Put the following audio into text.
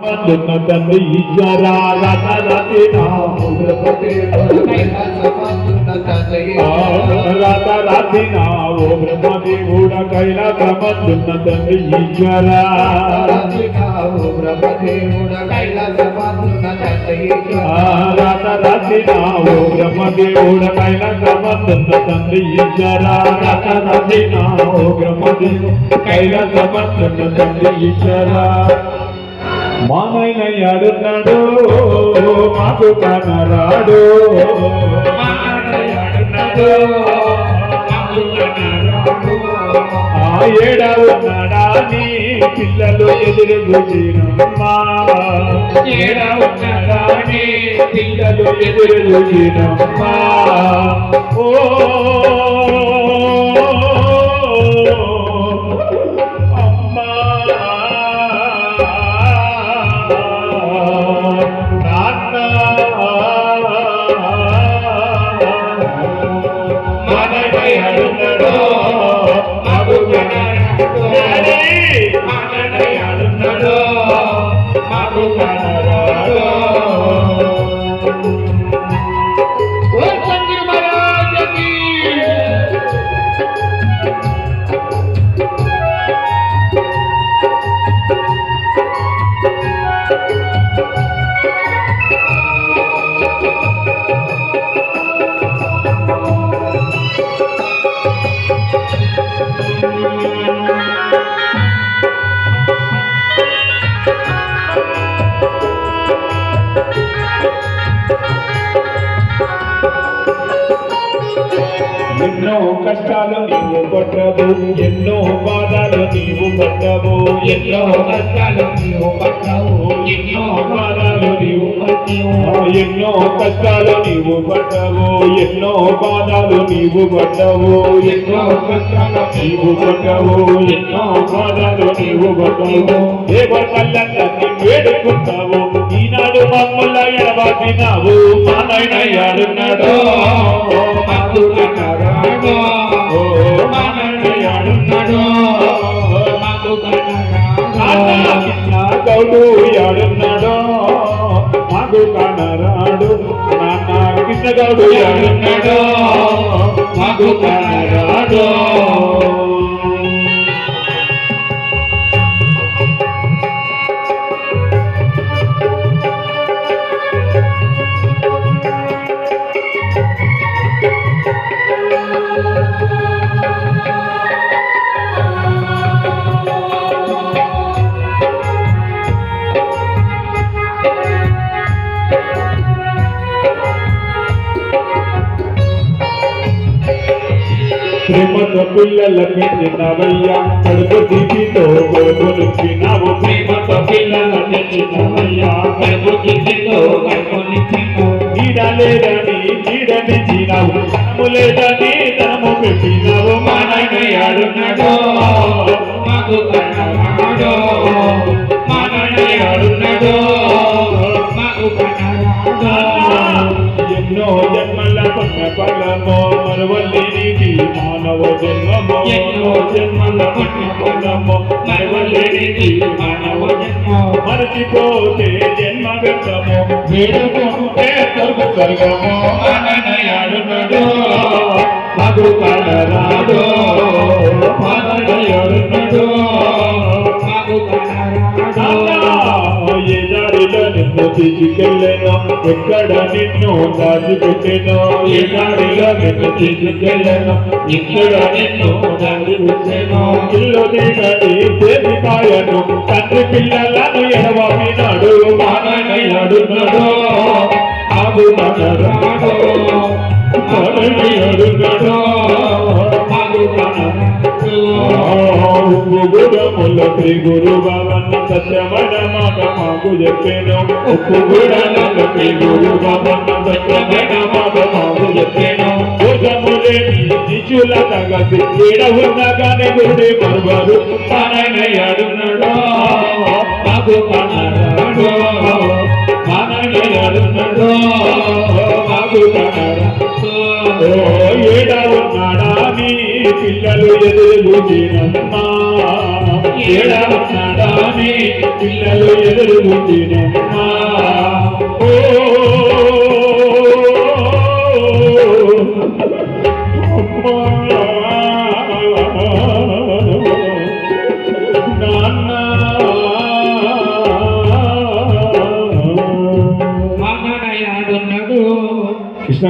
తండ్రి ఈశ్వర రథరథి రథరథి ఓ బ్రహ్మదేవుడ కైలాసమందున్న తండ్రి ఈశ్వర రథరథి ఓ బ్రహ్మదేవుడ కైలాసమందున్న తండ్రి ఈశ్వర రథరథి ఓ బ్రహ్మదేవుడ కైలాసమందున్న తండ్రి ఈశ్వర మానైన యాడున్నాడు మాకు కనరాడు ఆ ఏడవున్నాడా నీ పిల్లలు ఎదురు చూసినమ్మా ఏడవున్నాడా నీ పిల్లలు ఎదురు చూసినమ్మా ఓ ఎన్నో కష్టాలు నీవు పట్టవు ఎన్నో బాధలు నీవు పట్టవు ఎన్నో కష్టాలు నీవు పట్టవు ఎన్నో బాధలు నీవు పట్టవు ఎన్నో కష్టాలు నీవు పట్టవు ఎన్నో బాధలు నీవు పట్టవు ఎన్నో కష్టాలు నీవు పట్టవు ఎన్నో బాధలు నీవు పట్టవు దేవతల్లని వేడుకుంటావు ఈనాడు మమ్మల్ని ఎడబాసినావు మా నాయన యాడున్నాడు గౌడు యాడున్నాడో మాకు కనరాడు నాన్న కృష్ణగౌడు యాడున్నాడో మాకు కనరాడు ప్రేమతో పిల్లల పెంచినవయ్యా కడుపు తీపితో కొడుకు నింపినావు ప్రేమతో పిల్లల పెంచినవయ్యా కడుపు తీపితో కొడుకు నింపినావు నీడ లేదని నీడనిచ్చినావు ధనము లేదని ధనము పెట్టినావు మా నాయన యాడున్నాడో మాకు కనరాడో మా నాయన యాడున్నాడో మాకు కనరాడో ఎన్నో జన్మల పుణ్య ఫలమో మరవలేనిది మానవ జన్మమో ఎన్నో జన్మల పుణ్య ఫలమో మరవలేనిది మానవ జన్మో మరచిపోతే జన్మ వ్యర్థమో వేడుకుంటే స్వర్గ స్వర్గమో నాయన యాడున్నాడో మాకు కనరాడో మా నాయన యాడున్నాడో మాకు కనరాడో ఏ దారిలో నిన్ను తీసుకెళ్ళను ఎక్కడ నిన్ను దాచిపెట్టెను ఏ దారిలో నిన్ను తీసుకెళ్ళను ఇక్కడ నిన్ను దాచిపెట్టెను ఇల్లు దిగని సేవికాయను తండ్రి పిల్లలను ఎడవాపినాడు మా నాయన యాడున్నాడో మాకు కనరాడో మా నాయన యాడున్నాడో మాకు కనరాడో ఉప్పుగూడముల శ్రీ గురు బాబన్న సత్యమైన మాట మాకు చెప్పాను ఉప్పుగూడముల శ్రీ గురు బాబన్న సత్యమైన మాట మాకు చెప్పాను భోజములేని శిశుల తగసి ఈడ ఉన్నగానే గుడి మరువారు మా నాయన యాడున్నాడో మాకు కనరాడో మా నాయన యాడున్నాడో మాకు కనరాడో ఏడా ఉన్నాడా నీ పిల్లలు ఎదురు చూసినమ్మా ఏడా ఉన్నాడా అని పిల్లలు ఎదురుగుతున్నమ్మా. ఓ నాన్న. కృష్ణ